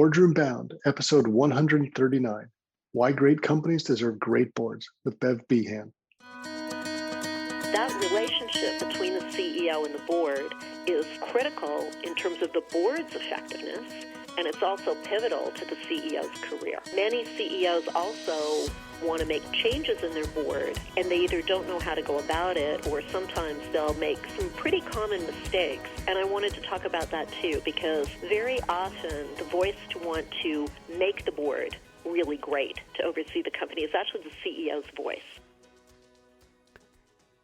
Boardroom Bound, episode 139, Why Great Companies Deserve Great Boards, with Behan. That relationship between the CEO and the board is critical in terms of the board's effectiveness, and it's also pivotal to the CEO's career. Many CEOs also want to make changes in their board, and they either don't know how to go about it, or sometimes they'll make some pretty common mistakes. And I wanted to talk about that too, because very often the voice to want to make the board really great, to oversee the company, is actually the CEO's voice.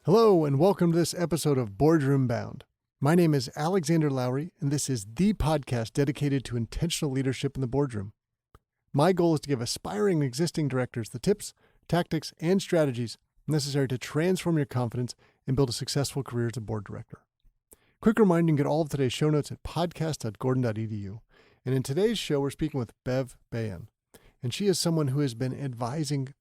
Hello, and welcome to this episode of Boardroom Bound. My name is Alexander Lowry, and this is the podcast dedicated to intentional leadership in the boardroom. My goal is to give aspiring existing directors the tips, tactics, and strategies necessary to transform your confidence and build a successful career as a board director. Quick reminder, you can get all of today's show notes at podcast.gordon.edu. And in today's show, we're speaking with Behan. And she is someone who has been advising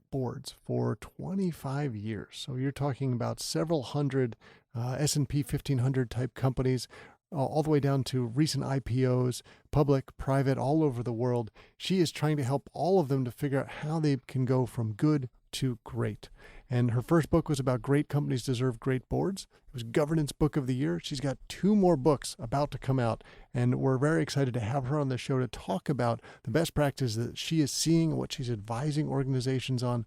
boards for 25 years. So you're talking about several hundred S&P 1500 type companies, all the way down to recent IPOs, public, private, all over the world. She is trying to help all of them to figure out how they can go from good to great. And her first book was about great companies deserve great boards. It was Governance Book of the Year. She's got 2 more books about to come out, and we're very excited to have her on the show to talk about the best practices that she is seeing, what she's advising organizations on.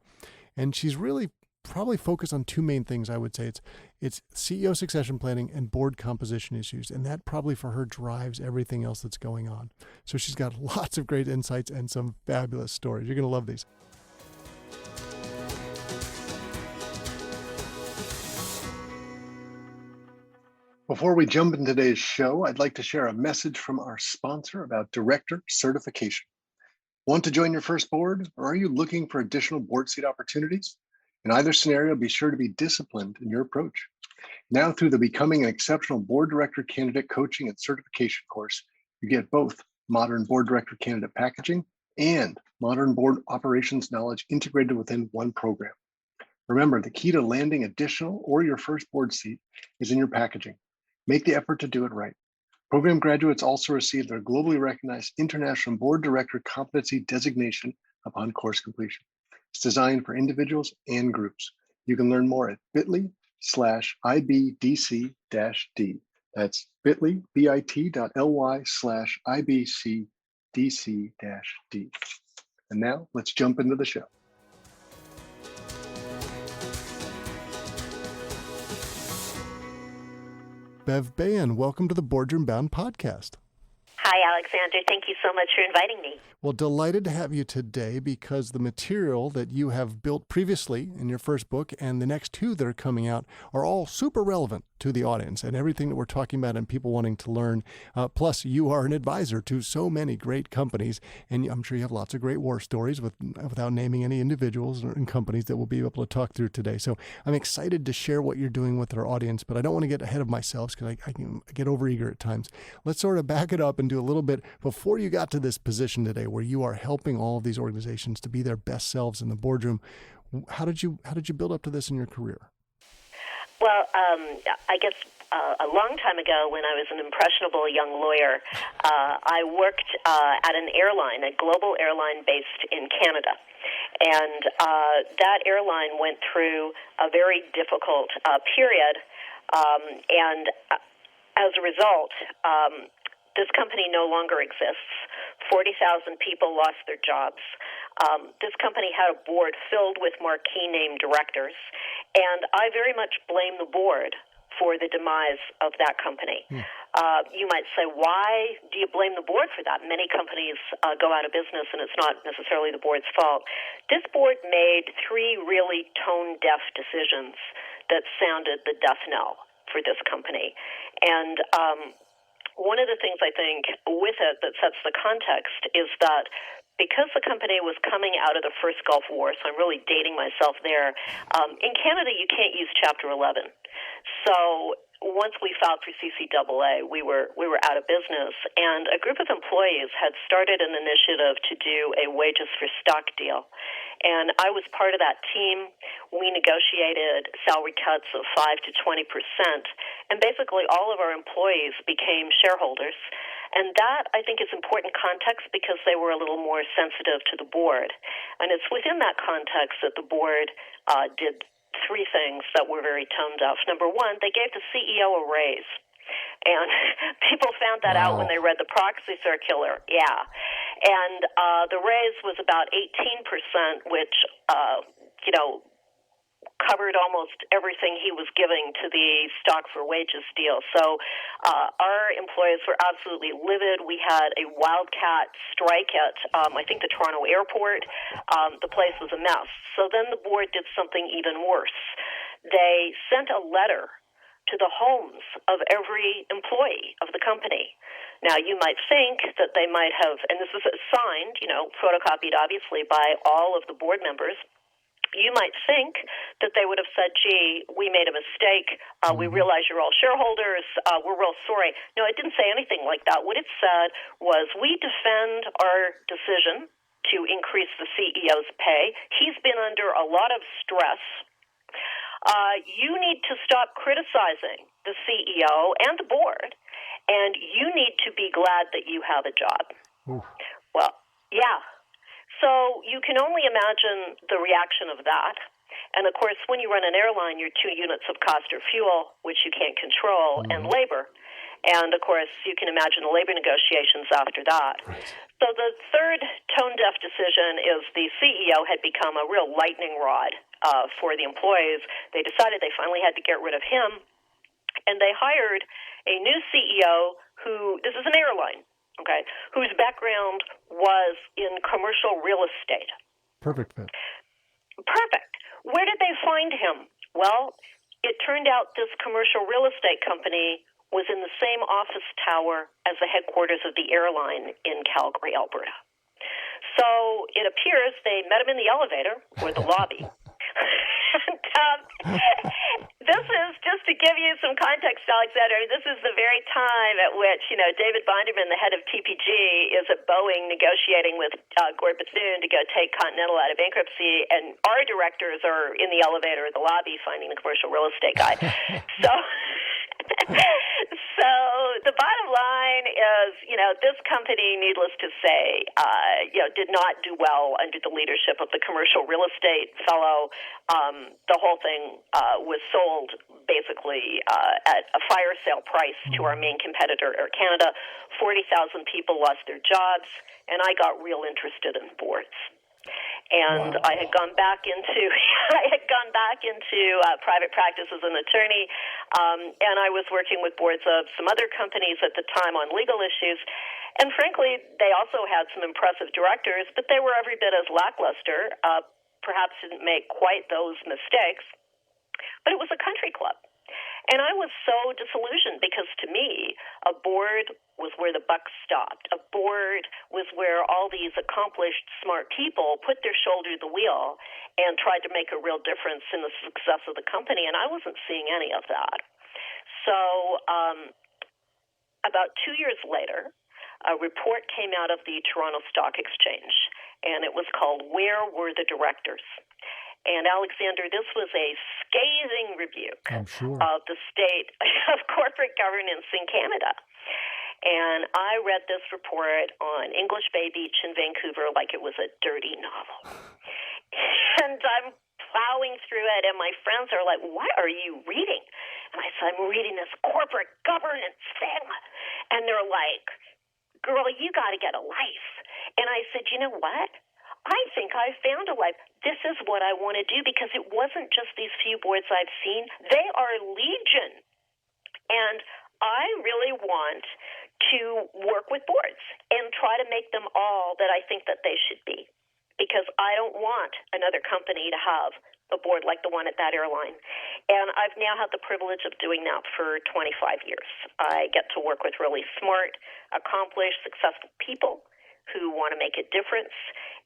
And she's really probably focused on 2 main things, I would say. It's CEO succession planning and board composition issues, and that probably for her drives everything else that's going on. So she's got lots of great insights and some fabulous stories. You're going to love these. Before we jump into today's show, I'd like to share a message from our sponsor about director certification. Want to join your first board, or are you looking for additional board seat opportunities? In either scenario, be sure to be disciplined in your approach. Now, through the Becoming an Exceptional Board Director Candidate Coaching and Certification course, you get both modern board director candidate packaging and modern board operations knowledge integrated within one program. Remember, the key to landing additional or your first board seat is in your packaging. Make the effort to do it right. Program graduates also receive their globally recognized International Board Director Competency Designation upon course completion. It's designed for individuals and groups. You can learn more at bit.ly/IBDC-D. That's bit.ly, bit.ly/IBCDC-D. And now let's jump into the show. Behan, welcome to the Boardroom Bound podcast. Hi, Alexander. Thank you so much for inviting me. Well, delighted to have you today because the material that you have built previously in your first book and the next 2 that are coming out are all super relevant to the audience and everything that we're talking about and people wanting to learn. Plus, you are an advisor to so many great companies, and I'm sure you have lots of great war stories without naming any individuals and companies that we'll be able to talk through today. So I'm excited to share what you're doing with our audience, but I don't want to get ahead of myself because I can get overeager at times. Let's sort of back it up and do a little bit before you got to this position today where you are helping all of these organizations to be their best selves in the boardroom. How did you build up to this in your career? Well, I guess a long time ago when I was an impressionable young lawyer, I worked at an airline, a global airline based in Canada. And that airline went through a very difficult period. And as a result, this company no longer exists. 40,000 people lost their jobs. This company had a board filled with marquee name directors, and I very much blame the board for the demise of that company. You might say, why do you blame the board for that? Many companies go out of business, and it's not necessarily the board's fault. This board made 3 really tone-deaf decisions that sounded the death knell for this company. And one of the things I think with it that sets the context is that because the company was coming out of the first Gulf War, so I'm really dating myself there, in Canada you can't use Chapter 11. So once we filed for CCAA, we were out of business, and a group of employees had started an initiative to do a wages for stock deal. And I was part of that team. We negotiated salary cuts of 5 to 20%, and basically all of our employees became shareholders. And that, I think, is important context because they were a little more sensitive to the board. And it's within that context that the board did three things that were very tone deaf. Number one, they gave the CEO a raise. And people found that out when they read the proxy circular. Yeah. And the raise was about 18%, which, covered almost everything he was giving to the stock for wages deal. So our employees were absolutely livid. We had a wildcat strike at, I think, the Toronto airport. The place was a mess. So then the board did something even worse. They sent a letter to the homes of every employee of the company. Now, you might think that they might have, and this is signed, photocopied, obviously, by all of the board members. You might think that they would have said, gee, we made a mistake. We realize you're all shareholders. We're real sorry. No, it didn't say anything like that. What it said was, we defend our decision to increase the CEO's pay. He's been under a lot of stress. You need to stop criticizing the CEO and the board, and you need to be glad that you have a job. Ooh. Well, yeah. So you can only imagine the reaction of that. And, of course, when you run an airline, your 2 units of cost are fuel, which you can't control, and labor. And, of course, you can imagine the labor negotiations after that. Right. So the third tone-deaf decision is the CEO had become a real lightning rod for the employees. They decided they finally had to get rid of him, and they hired a new CEO who, this is an airline, okay, whose background was in commercial real estate. Perfect fit. Perfect. Where did they find him? Well, it turned out this commercial real estate company was in the same office tower as the headquarters of the airline in Calgary, Alberta. So it appears they met him in the elevator or the lobby. This is just to give you some context, Alexander. This is the very time at which, David Bonderman, the head of TPG, is at Boeing negotiating with Gord Bethune to go take Continental out of bankruptcy, and our directors are in the elevator or the lobby finding the commercial real estate guy. So the bottom line is, this company, needless to say, did not do well under the leadership of the commercial real estate fellow. The whole thing was sold basically at a fire sale price to our main competitor, Air Canada. 40,000 people lost their jobs, and I got real interested in boards. And I had gone back into private practice as an attorney, and I was working with boards of some other companies at the time on legal issues. And frankly, they also had some impressive directors, but they were every bit as lackluster. Perhaps didn't make quite those mistakes, but it was a country club. And I was so disillusioned because, to me, a board was where the buck stopped. A board was where all these accomplished, smart people put their shoulder to the wheel and tried to make a real difference in the success of the company, and I wasn't seeing any of that. So about 2 years later, a report came out of the Toronto Stock Exchange, and it was called Where Were the Directors? And, Alexander, this was a scathing rebuke of the state of corporate governance in Canada. And I read this report on English Bay Beach in Vancouver like it was a dirty novel. And I'm plowing through it, and my friends are like, what are you reading? And I said, I'm reading this corporate governance thing. And they're like, girl, you got to get a life. And I said, you know what? I think I found a life. This is what I want to do, because it wasn't just these few boards I've seen. They are legion. And I really want to work with boards and try to make them all that I think that they should be, because I don't want another company to have a board like the one at that airline. And I've now had the privilege of doing that for 25 years. I get to work with really smart, accomplished, successful people who want to make a difference,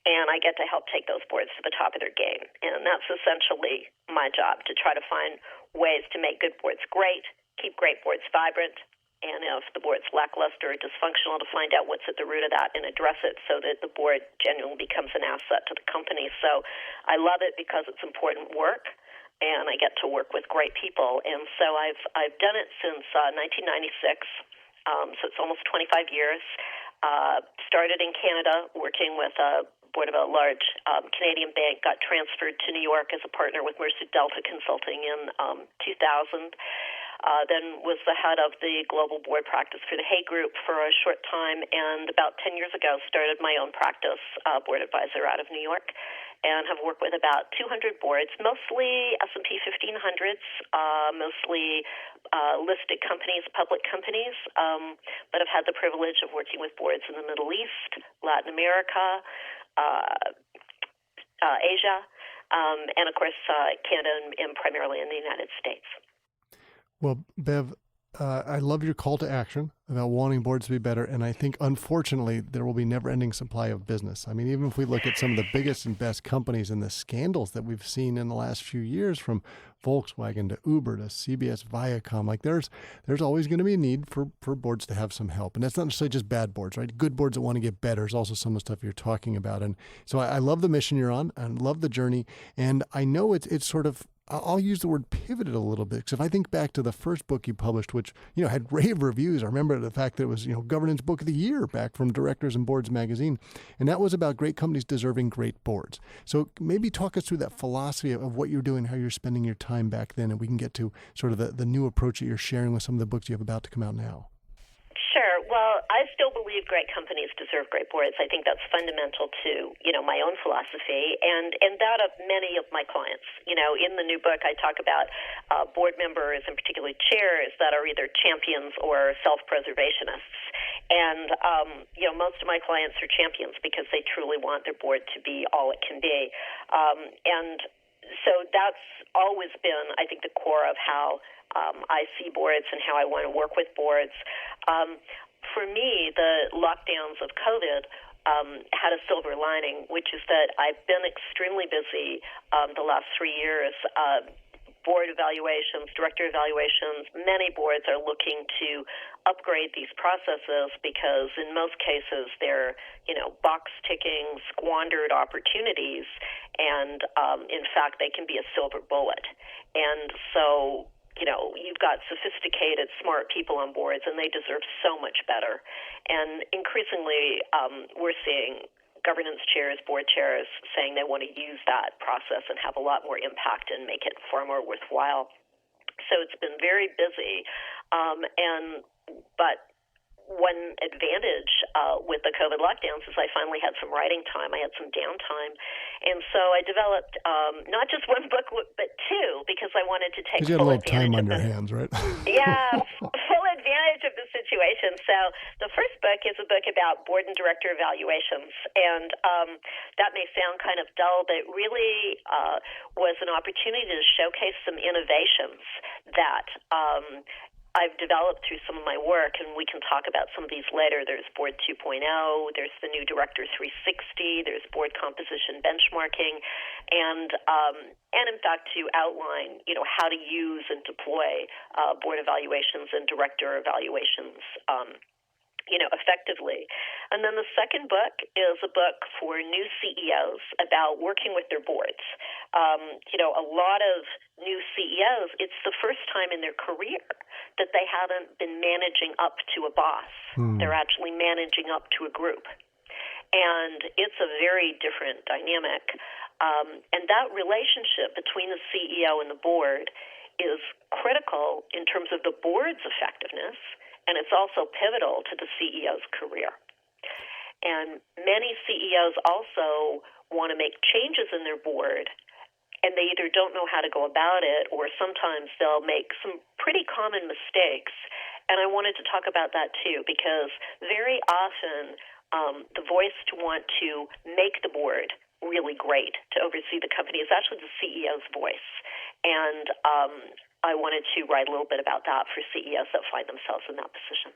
and I get to help take those boards to the top of their game. And that's essentially my job, to try to find ways to make good boards great, keep great boards vibrant, and if the board's lackluster or dysfunctional, to find out what's at the root of that and address it so that the board genuinely becomes an asset to the company. So I love it because it's important work, and I get to work with great people. And so I've done it since 1996. So it's almost 25 years. Started in Canada, working with a board of a large Canadian bank, got transferred to New York as a partner with Mercer Delta Consulting in 2000. Then was the head of the global board practice for the Hay Group for a short time, and about 10 years ago started my own practice, board advisor out of New York, and have worked with about 200 boards, mostly S&P 1500s, mostly listed companies, public companies, but have had the privilege of working with boards in the Middle East, Latin America, Asia, and of course Canada and primarily in the United States. Well, Bev, I love your call to action about wanting boards to be better. And I think, unfortunately, there will be never-ending supply of business. I mean, even if we look at some of the biggest and best companies and the scandals that we've seen in the last few years, from Volkswagen to Uber to CBS Viacom, like there's always going to be a need for boards to have some help. And that's not necessarily just bad boards, right? Good boards that want to get better is also some of the stuff you're talking about. And so I love the mission you're on. I love the journey. And I know it's sort of, I'll use the word pivoted a little bit, because if I think back to the first book you published, which, had rave reviews, I remember the fact that it was, Governance Book of the Year back from Directors and Boards magazine. And that was about great companies deserving great boards. So maybe talk us through that philosophy of what you're doing, how you're spending your time back then, and we can get to sort of the new approach that you're sharing with some of the books you have about to come out now. Sure. Well, I still believe great companies deserve great boards. I think that's fundamental to, my own philosophy and that of many of my clients. In the new book, I talk about board members and particularly chairs that are either champions or self-preservationists. And, most of my clients are champions because they truly want their board to be all it can be. And so that's always been, I think, the core of how I see boards and how I want to work with boards. For me, the lockdowns of COVID had a silver lining, which is that I've been extremely busy the last 3 years. Board evaluations, director evaluations, many boards are looking to upgrade these processes because in most cases they're, box ticking, squandered opportunities, and in fact they can be a silver bullet. And so, you've got sophisticated, smart people on boards, and they deserve so much better. And increasingly, we're seeing governance chairs, board chairs saying they want to use that process and have a lot more impact and make it far more worthwhile. So it's been very busy. But one advantage with the COVID lockdowns is I finally had some writing time. I had some downtime. And so I developed not just one book, but two, because I wanted to take full advantage of it. Because you had a little time on your hands, right? Yeah, full advantage of the situation. So the first book is a book about board and director evaluations. And that may sound kind of dull, but it really was an opportunity to showcase some innovations that I've developed through some of my work, and we can talk about some of these later. There's Board 2.0, there's the new Director 360, there's board composition benchmarking, and in fact to outline, how to use and deploy board evaluations and director evaluations effectively. And then the second book is a book for new CEOs about working with their boards. A lot of new CEOs, it's the first time in their career that they haven't been managing up to a boss. They're actually managing up to a group. And it's a very different dynamic. And that relationship between the CEO and the board is critical in terms of the board's effectiveness, and it's also pivotal to the CEO's career. And many CEOs also want to make changes in their board, and they either don't know how to go about it, or sometimes they'll make some pretty common mistakes. And I wanted to talk about that too, because very often the voice to want to make the board really great, to oversee the company, is actually the CEO's voice. And I wanted to write a little bit about that for CEOs that find themselves in that position.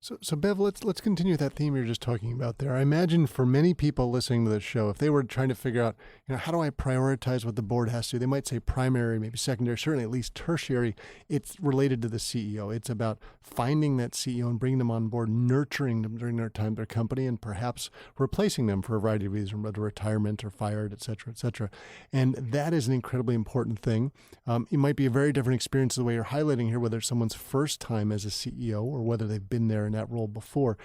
So Bev, let's continue that theme you're just talking about there. I imagine for many people listening to this show, if they were trying to figure out, how do I prioritize what the board has to do? They might say primary, maybe secondary, certainly at least tertiary. It's related to the CEO. It's about finding that CEO and bringing them on board, nurturing them during their time at their company, and perhaps replacing them for a variety of reasons, whether retirement or fired, et cetera, et cetera. And that is an incredibly important thing. It might be a very different experience the way you're highlighting here, whether it's someone's first time as a CEO or whether they've been there in that role before.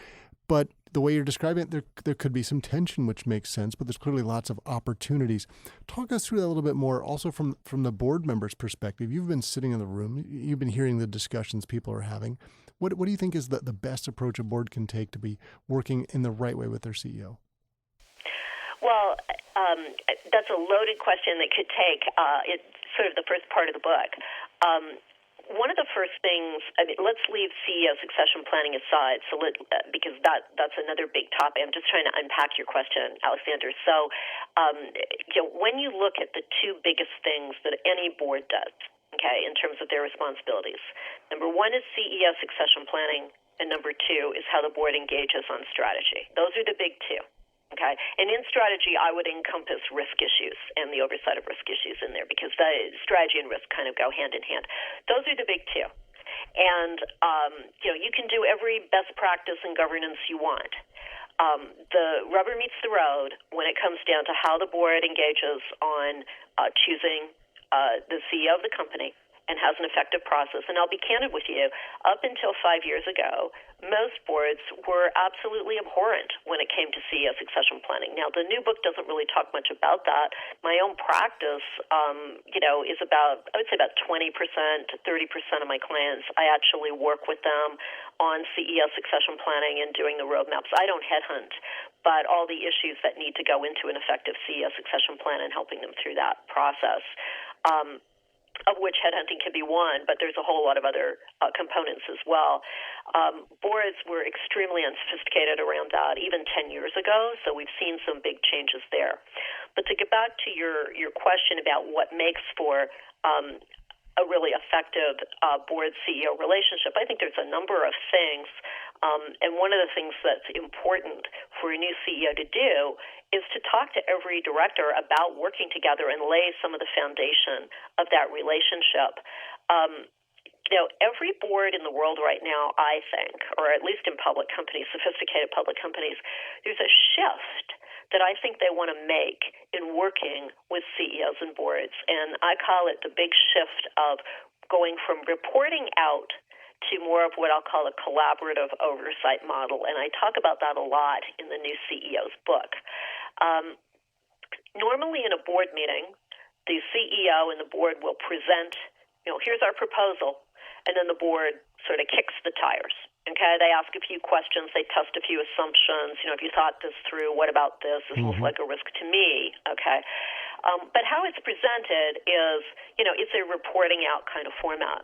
But the way you're describing it, there could be some tension, which makes sense, but there's clearly lots of opportunities. Talk us through that a little bit more, also from the board member's perspective. You've been sitting in the room. You've been hearing the discussions people are having. What do you think is the best approach a board can take to be working in the right way with their CEO? Well, that's a loaded question that could take it's sort of the first part of the book. One of the first things, let's leave CEO succession planning aside, because that's another big topic. I'm just trying to unpack your question, Alexander. So, when you look at the two biggest things that any board does, okay, in terms of their responsibilities, number one is CEO succession planning, and number two is how the board engages on strategy. Those are the big two. Okay, and in strategy, I would encompass risk issues and the oversight of risk issues in there, because the strategy and risk kind of go hand in hand. Those are the big two. And, you can do every best practice in governance you want. The rubber meets the road when it comes down to how the board engages on choosing the CEO of the company and has an effective process. And I'll be candid with you, up until 5 years ago, most boards were absolutely abhorrent when it came to CEO succession planning. Now, the new book doesn't really talk much about that. My own practice, is about 20% to 30% of my clients. I actually work with them on CEO succession planning and doing the roadmaps. I don't headhunt, but all the issues that need to go into an effective CEO succession plan and helping them through that process. Of which headhunting can be one, but there's a whole lot of other components as well. Boards were extremely unsophisticated around that even 10 years ago, so we've seen some big changes there. But to get back to your question about what makes for a really effective board CEO relationship, I think there's a number of things. And one of the things that's important for a new CEO to do is to talk to every director about working together and lay some of the foundation of that relationship. Every board in the world right now, I think, or at least in public companies, sophisticated public companies, there's a shift that I think they want to make in working with CEOs and boards. And I call it the big shift of going from reporting out to more of what I'll call a collaborative oversight model. And I talk about that a lot in the new CEO's book. Normally in a board meeting, the CEO and the board will present, here's our proposal, and then the board sort of kicks the tires. Okay, they ask a few questions, they test a few assumptions. Have you thought this through? What about this? This looks like a risk to me. Okay, but how it's presented is, it's a reporting out kind of format.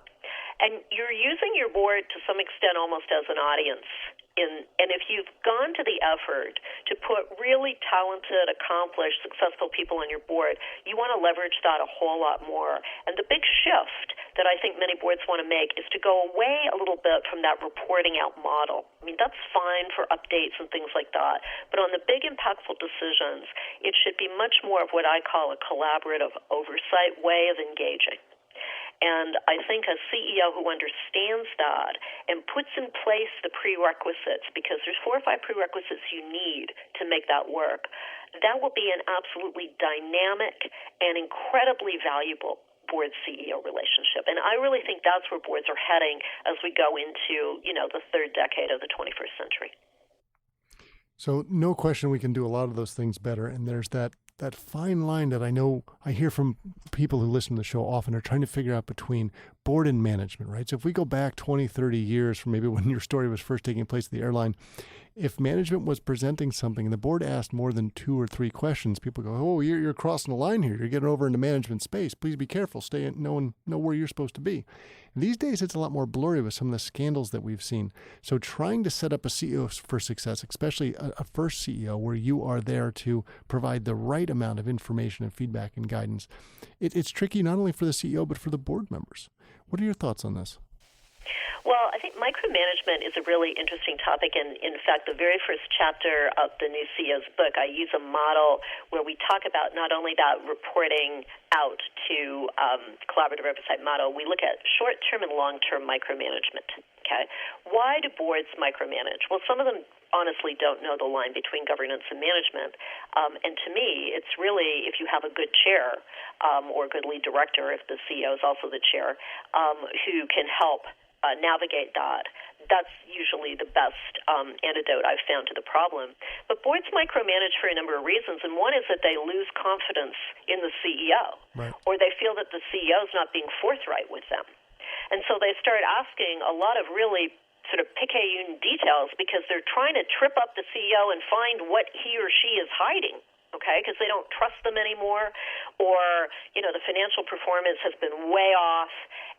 And you're using your board to some extent almost as an audience. And if you've gone to the effort to put really talented, accomplished, successful people on your board, you want to leverage that a whole lot more. And the big shift that I think many boards want to make is to go away a little bit from that reporting out model. That's fine for updates and things like that. But on the big, impactful decisions, it should be much more of what I call a collaborative oversight way of engaging. And I think a CEO who understands that and puts in place the prerequisites, because there's 4 or 5 prerequisites you need to make that work, that will be an absolutely dynamic and incredibly valuable board CEO relationship. And I really think that's where boards are heading as we go into, the third decade of the 21st century. So no question we can do a lot of those things better. And there's that fine line that I know I hear from people who listen to the show often are trying to figure out between board and management, right? So if we go back 20, 30 years from maybe when your story was first taking place at the airline, if management was presenting something and the board asked more than 2 or 3 questions, people go, oh, you're crossing the line here. You're getting over into management space. Please be careful. Stay in, know where you're supposed to be. And these days, it's a lot more blurry with some of the scandals that we've seen. So trying to set up a CEO for success, especially a first CEO where you are there to provide the right amount of information and feedback and guidance, it's tricky not only for the CEO, but for the board members. What are your thoughts on this? Well, I think micromanagement is a really interesting topic, and in fact, the very first chapter of the new CEO's book, I use a model where we talk about not only that reporting out to collaborative oversight model, we look at short-term and long-term micromanagement. Okay, why do boards micromanage? Well, some of them honestly don't know the line between governance and management, and to me, it's really if you have a good chair or a good lead director, if the CEO is also the chair, who can help navigate that. That's usually the best antidote I've found to the problem. But boards micromanage for a number of reasons, and one is that they lose confidence in the CEO, right, or they feel that the CEO is not being forthright with them. And so they start asking a lot of really sort of picayune details because they're trying to trip up the CEO and find what he or she is hiding. Okay, because they don't trust them anymore, or the financial performance has been way off,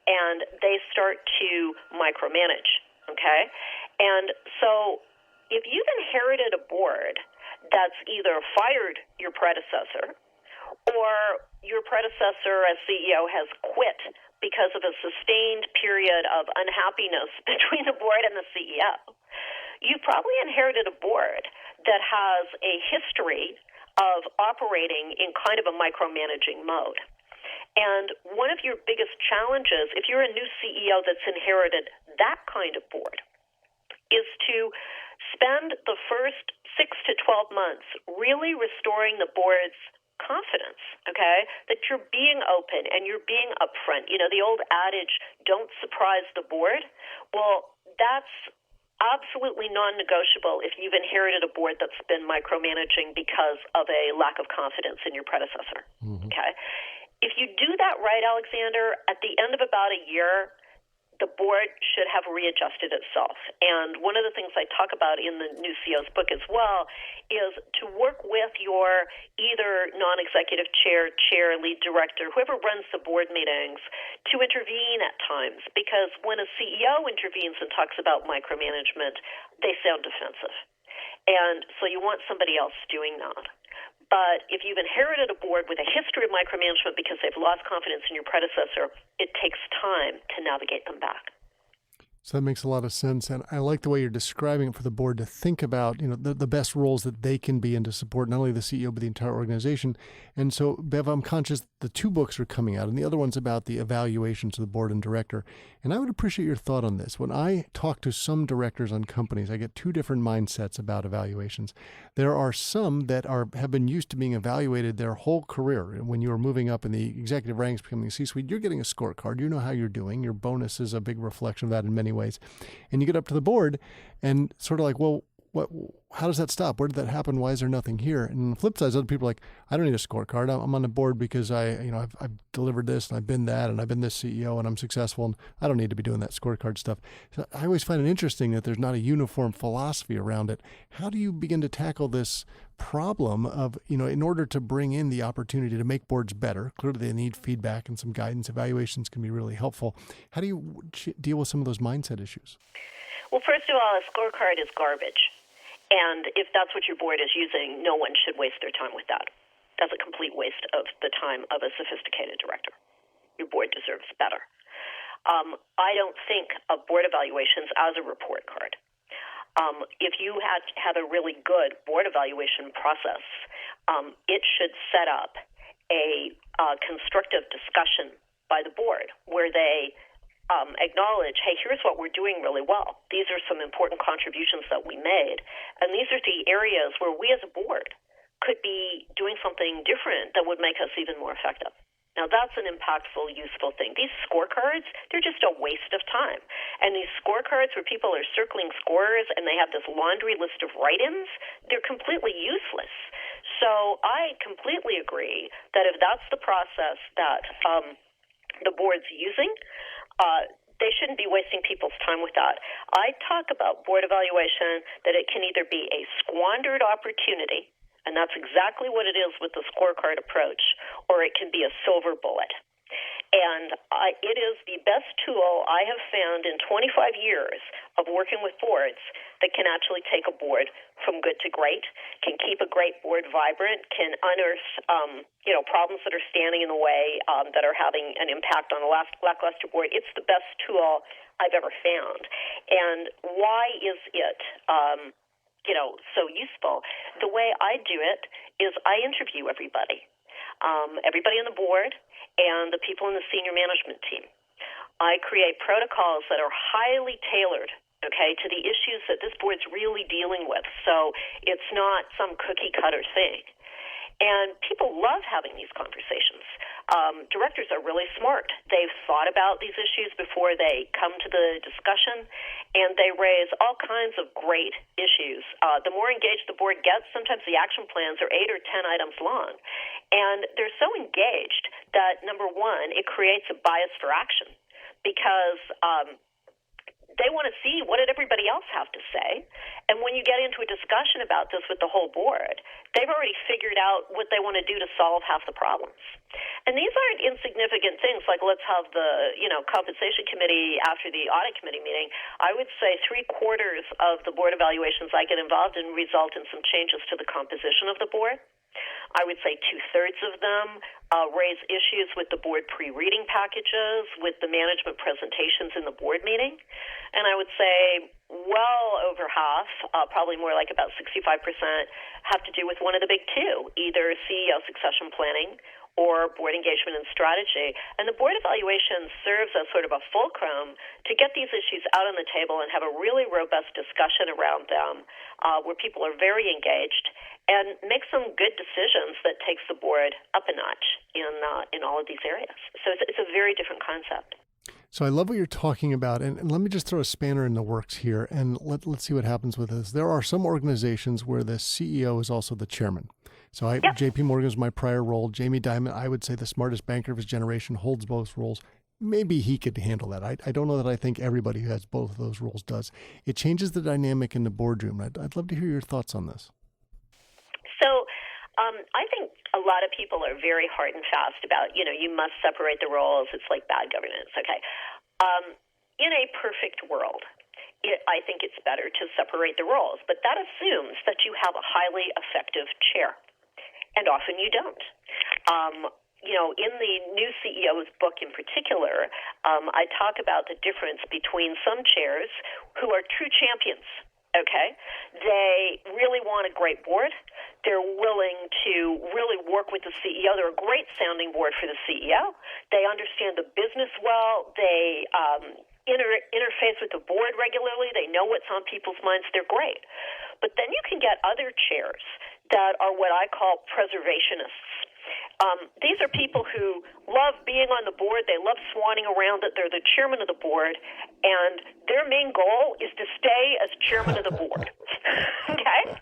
and they start to micromanage. Okay, and so if you've inherited a board that's either fired your predecessor, or your predecessor as CEO has quit because of a sustained period of unhappiness between the board and the CEO, you probably inherited a board that has a history of operating in kind of a micromanaging mode. And one of your biggest challenges, if you're a new CEO that's inherited that kind of board, is to spend the first 6 to 12 months really restoring the board's confidence, okay, that you're being open and you're being upfront. The old adage, don't surprise the board. Well, that's absolutely non-negotiable if you've inherited a board that's been micromanaging because of a lack of confidence in your predecessor. Mm-hmm. Okay? If you do that right, Alexander, at the end of about a year, the board should have readjusted itself. And one of the things I talk about in the new CEO's book as well is to work with your either non-executive chair, lead director, whoever runs the board meetings, to intervene at times. Because when a CEO intervenes and talks about micromanagement, they sound defensive. And so you want somebody else doing that. But if you've inherited a board with a history of micromanagement because they've lost confidence in your predecessor, it takes time to navigate them back. So that makes a lot of sense. And I like the way you're describing it for the board to think about, the best roles that they can be in to support not only the CEO, but the entire organization. And so, Bev, I'm conscious the 2 books are coming out, and the other one's about the evaluations of the board and director. And I would appreciate your thought on this. When I talk to some directors on companies, I get 2 different mindsets about evaluations. There are some that have been used to being evaluated their whole career. And when you are moving up in the executive ranks, becoming a C-suite, you're getting a scorecard. You know how you're doing. Your bonus is a big reflection of that in many ways. And you get up to the board and sort of like, well, how does that stop? Where did that happen? Why is there nothing here? And on the flip side, other people are like, I don't need a scorecard. I'm on the board because I've delivered this and I've been that and I've been this CEO and I'm successful and I don't need to be doing that scorecard stuff. So I always find it interesting that there's not a uniform philosophy around it. How do you begin to tackle this problem of, in order to bring in the opportunity to make boards better? Clearly they need feedback and some guidance. Evaluations can be really helpful. How do you deal with some of those mindset issues? Well, first of all, a scorecard is garbage. And if that's what your board is using, no one should waste their time with that. That's a complete waste of the time of a sophisticated director. Your board deserves better. I don't think of board evaluations as a report card. If you have a really good board evaluation process, it should set up a constructive discussion by the board where they acknowledge, hey, here's what we're doing really well. These are some important contributions that we made. And these are the areas where we as a board could be doing something different that would make us even more effective. Now, that's an impactful, useful thing. These scorecards, they're just a waste of time. And these scorecards where people are circling scores and they have this laundry list of write-ins, they're completely useless. So I completely agree that if that's the process that the board's using, they shouldn't be wasting people's time with that. I talk about board evaluation that it can either be a squandered opportunity, and that's exactly what it is with the scorecard approach, or it can be a silver bullet. And it is the best tool I have found in 25 years of working with boards that can actually take a board from good to great, can keep a great board vibrant, can unearth problems that are standing in the way that are having an impact on a lackluster board. It's the best tool I've ever found. And why is it so useful? The way I do it is I interview everybody on the board and the people in the senior management team. I create protocols that are highly tailored, to the issues that this board's really dealing with. So it's not some cookie cutter thing. And people love having these conversations. Directors are really smart. They've thought about these issues before they come to the discussion, and they raise all kinds of great issues. The more engaged the board gets, sometimes the action plans are 8 or 10 items long. And they're so engaged that, number one, it creates a bias for action because they want to see what did everybody else have to say. And when you get into a discussion about this with the whole board, they've already figured out what they want to do to solve half the problems. And these aren't insignificant things like let's have the compensation committee after the audit committee meeting. I would say 3/4 of the board evaluations I get involved in result in some changes to the composition of the board. I would say 2/3 of them raise issues with the board pre-reading packages, with the management presentations in the board meeting. And I would say well over half, probably more like about 65%, have to do with one of the big two, either CEO succession planning or board engagement and strategy. And the board evaluation serves as sort of a fulcrum to get these issues out on the table and have a really robust discussion around them where people are very engaged and make some good decisions that takes the board up a notch in all of these areas. So it's a very different concept. So I love what you're talking about. And let me just throw a spanner in the works here, and let's see what happens with this. There are some organizations where the CEO is also the chairman. So JP Morgan is my prior role. Jamie Dimon, I would say the smartest banker of his generation, holds both roles. Maybe he could handle that. I don't know that I think everybody who has both of those roles does. It changes the dynamic in the boardroom. I'd love to hear your thoughts on this. So I think a lot of people are very hard and fast about, you must separate the roles. It's like bad governance. Okay. In a perfect world, I think it's better to separate the roles. But that assumes that you have a highly effective chair. And often you don't. In the new CEO's book in particular, I talk about the difference between some chairs who are true champions. Okay, they really want a great board. They're willing to really work with the CEO. They're a great sounding board for the CEO. They understand the business well. They interface with the board regularly. They know what's on people's minds. They're great. But then you can get other chairs that are what I call preservationists. These are people who love being on the board. They love swanning around it. They're the chairman of the board, and their main goal is to stay as chairman of the board. Okay?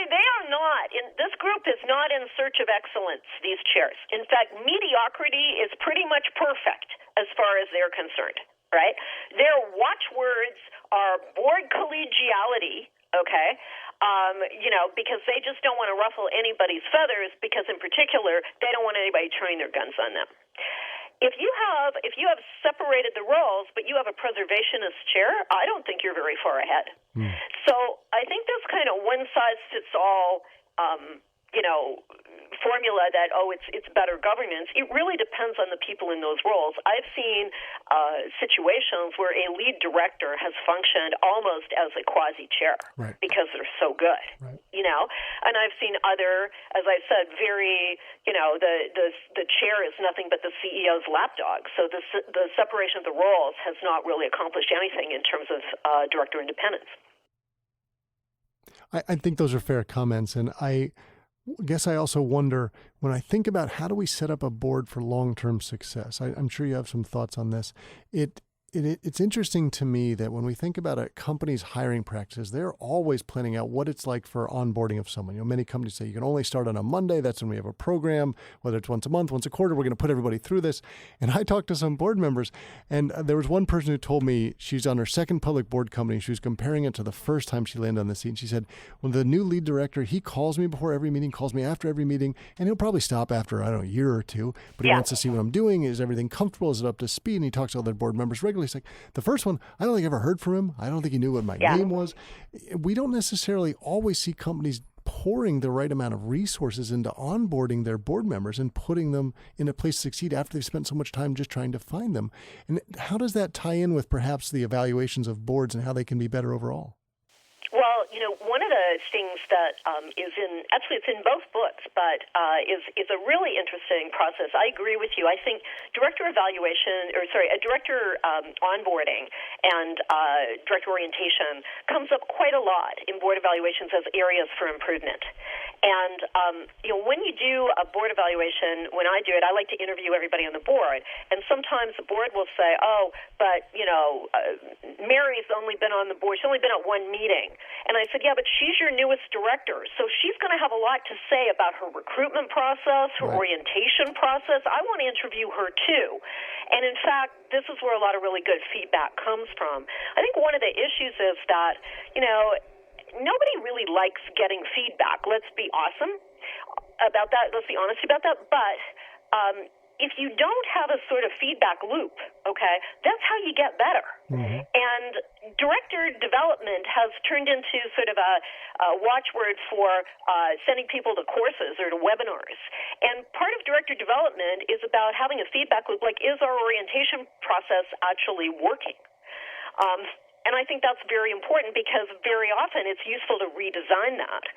They are not, this group is not in search of excellence, these chairs. In fact, mediocrity is pretty much perfect as far as they're concerned, right? Their watchwords are board collegiality, okay? Because they just don't want to ruffle anybody's feathers because in particular, they don't want anybody turning their guns on them. If you have separated the roles, but you have a preservationist chair, I don't think you're very far ahead. So I think this kind of one-size-fits-all, formula that, it's better governance. It really depends on the people in those roles. I've seen situations where a lead director has functioned almost as a quasi-chair because they're so good, And I've seen other, as I said, very, the chair is nothing but the CEO's lapdog. So the separation of the roles has not really accomplished anything in terms of director independence. I think those are fair comments, and I guess I also wonder, when I think about how do we set up a board for long-term success, I'm sure you have some thoughts on this. It's interesting to me that when we think about a company's hiring practices, they're always planning out what it's like for onboarding of someone. Many companies say you can only start on a Monday. That's when we have a program, whether it's once a month, once a quarter, we're going to put everybody through this. And I talked to some board members, and there was one person who told me she's on her second public board company. She was comparing it to the first time she landed on the seat. And she said, well, the new lead director, he calls me before every meeting, calls me after every meeting, and he'll probably stop after, I don't know, a year or two, but he wants to see what I'm doing. Is everything comfortable? Is it up to speed? And he talks to other board members regularly. He's like, the first one, I don't think I ever heard from him. I don't think he knew what my name was. We don't necessarily always see companies pouring the right amount of resources into onboarding their board members and putting them in a place to succeed after they've spent so much time just trying to find them. And how does that tie in with perhaps the evaluations of boards and how they can be better overall? Well, one of the things that it's in both books, but is a really interesting process. I agree with you. I think director onboarding and director orientation comes up quite a lot in board evaluations as areas for improvement. And, when you do a board evaluation, when I do it, I like to interview everybody on the board. And sometimes the board will say, Mary's only been on the board. She's only been at one meeting. And I said, yeah, but she's your newest director. So she's going to have a lot to say about her recruitment process, her orientation process. I want to interview her too. And in fact, this is where a lot of really good feedback comes from. I think one of the issues is that, nobody really likes getting feedback. Let's be awesome about that. Let's be honest about that. But if you don't have a sort of feedback loop, okay, that's how you get better. Mm-hmm. And director development has turned into sort of a watchword for sending people to courses or to webinars. And part of director development is about having a feedback loop, like, is our orientation process actually working? And I think that's very important because very often it's useful to redesign that.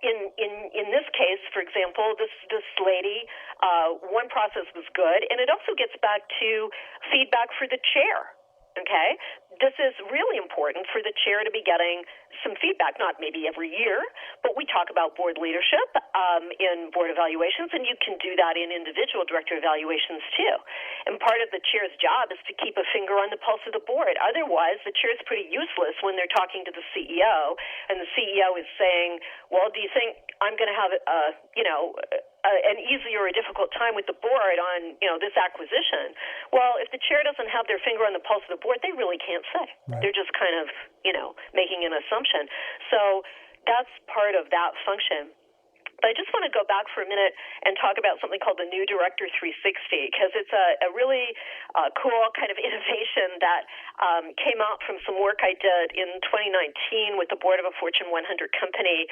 In this case, for example, this lady, one process was good, and it also gets back to feedback for the chair. Okay, this is really important for the chair to be getting some feedback, not maybe every year, but we talk about board leadership in board evaluations, and you can do that in individual director evaluations too. And part of the chair's job is to keep a finger on the pulse of the board. Otherwise, the chair is pretty useless when they're talking to the CEO, and the CEO is saying, well, do you think I'm going to have an easy or a difficult time with the board on, this acquisition? Well, if the chair doesn't have their finger on the pulse of the board, they really can't say. Right. They're just kind of, making an assumption. So that's part of that function. But I just want to go back for a minute and talk about something called the New Director 360, because it's a really cool kind of innovation that came out from some work I did in 2019 with the board of a Fortune 100 company.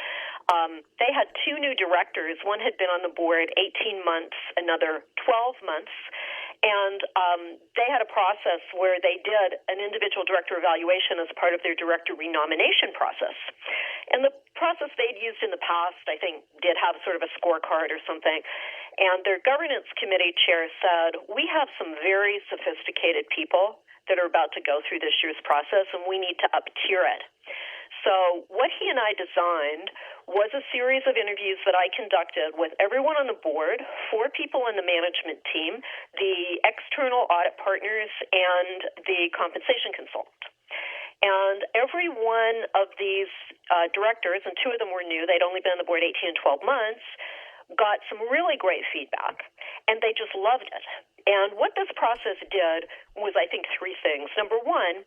They had two new directors. One had been on the board 18 months, another 12 months. And they had a process where they did an individual director evaluation as part of their director renomination process. And the process they'd used in the past, I think, did have sort of a scorecard or something. And their governance committee chair said, we have some very sophisticated people that are about to go through this year's process, and we need to up-tier it. So what he and I designed was a series of interviews that I conducted with everyone on the board, 4 people on the management team, the external audit partners, and the compensation consultant. And every one of these directors, and 2 of them were new, they'd only been on the board 18 and 12 months, got some really great feedback, and they just loved it. And what this process did was, I think, 3 things. Number one,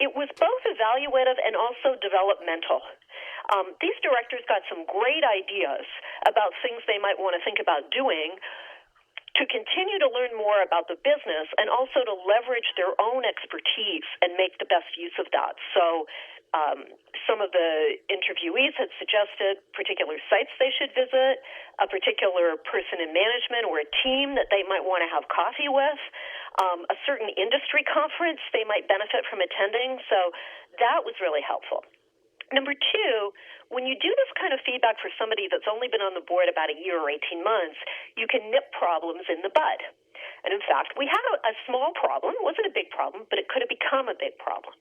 it was both evaluative and also developmental. These directors got some great ideas about things they might want to think about doing to continue to learn more about the business and also to leverage their own expertise and make the best use of that. So some of the interviewees had suggested particular sites they should visit, a particular person in management or a team that they might want to have coffee with, a certain industry conference they might benefit from attending. So that was really helpful. Number 2, when you do this kind of feedback for somebody that's only been on the board about a year or 18 months, you can nip problems in the bud. And in fact, we had a small problem. It wasn't a big problem, but it could have become a big problem.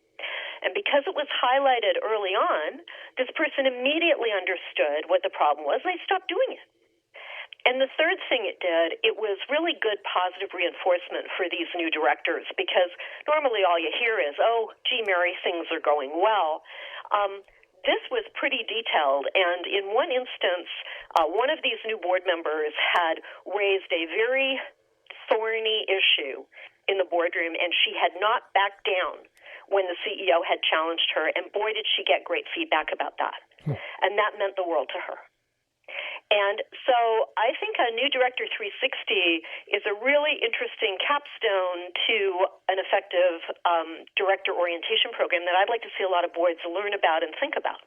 And because it was highlighted early on, this person immediately understood what the problem was, and they stopped doing it. And the third thing it did, it was really good positive reinforcement for these new directors, because normally all you hear is, oh, gee, Mary, things are going well. This was pretty detailed, and in one instance, one of these new board members had raised a very thorny issue in the boardroom, and she had not backed down when the CEO had challenged her, and boy, did she get great feedback about that. And that meant the world to her. And so I think a New Director 360 is a really interesting capstone to an effective director orientation program that I'd like to see a lot of boards learn about and think about.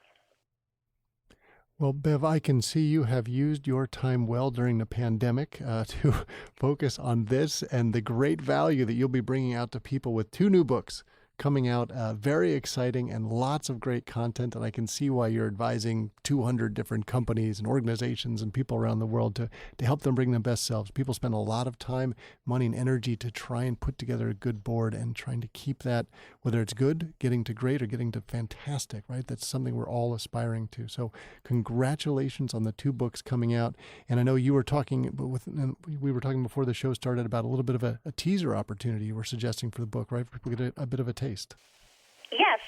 Well, Bev, I can see you have used your time well during the pandemic to focus on this and the great value that you'll be bringing out to people with 2 new books coming out, very exciting and lots of great content. And I can see why you're advising 200 different companies and organizations and people around the world to help them bring their best selves. People spend a lot of time, money, and energy to try and put together a good board and trying to keep that, whether it's good, getting to great, or getting to fantastic, right? That's something we're all aspiring to. So congratulations on the 2 books coming out. And I know you were talking we were talking before the show started about a little bit of a teaser opportunity you were suggesting for the book, right? For people to get a bit of a taste. Yes.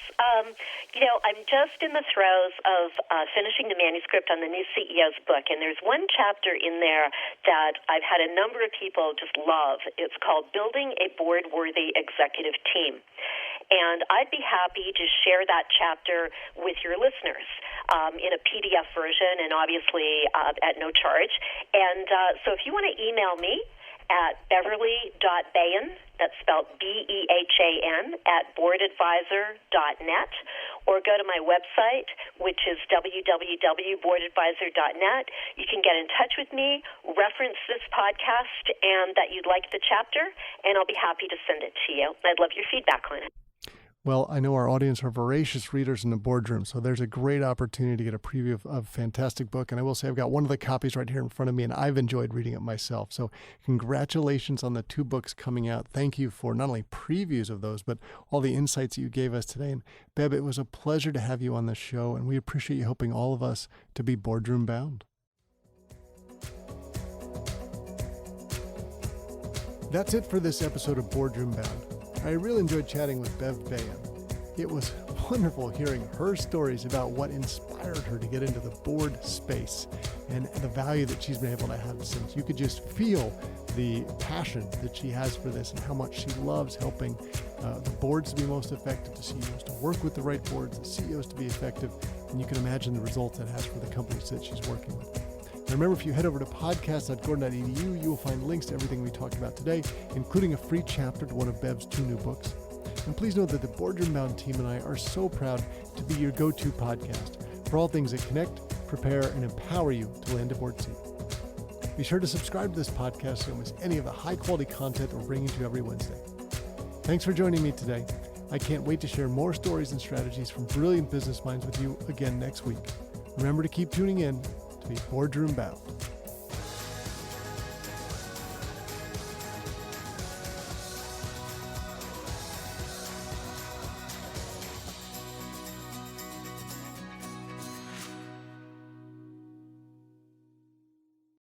I'm just in the throes of finishing the manuscript on the new CEO's book, and there's one chapter in there that I've had a number of people just love. It's called Building a Board-Worthy Executive Team. And I'd be happy to share that chapter with your listeners in a PDF version, and obviously at no charge. And so if you want to email me at beverly.behan, that's spelled Behan, at boardadvisor.net, or go to my website, which is www.boardadvisor.net. You can get in touch with me, reference this podcast, and that you'd like the chapter, and I'll be happy to send it to you. I'd love your feedback on it. Well, I know our audience are voracious readers in the boardroom, so there's a great opportunity to get a preview of a fantastic book. And I will say I've got one of the copies right here in front of me, and I've enjoyed reading it myself. So congratulations on the 2 books coming out. Thank you for not only previews of those, but all the insights that you gave us today. And Bev, it was a pleasure to have you on the show, and we appreciate you helping all of us to be boardroom bound. That's it for this episode of Boardroom Bound. I really enjoyed chatting with Bev Behan. It was wonderful hearing her stories about what inspired her to get into the board space and the value that she's been able to have since. You could just feel the passion that she has for this and how much she loves helping the boards to be most effective, the CEOs to work with the right boards, the CEOs to be effective, and you can imagine the results that has for the companies that she's working with. And remember, if you head over to podcast.gordon.edu, you will find links to everything we talked about today, including a free chapter to one of Bev's 2 new books. And please note that the Boardroom Bound team and I are so proud to be your go-to podcast for all things that connect, prepare, and empower you to land a board seat. Be sure to subscribe to this podcast so you don't miss any of the high-quality content we're bringing to you every Wednesday. Thanks for joining me today. I can't wait to share more stories and strategies from brilliant business minds with you again next week. Remember to keep tuning in to be Boardroom Bound.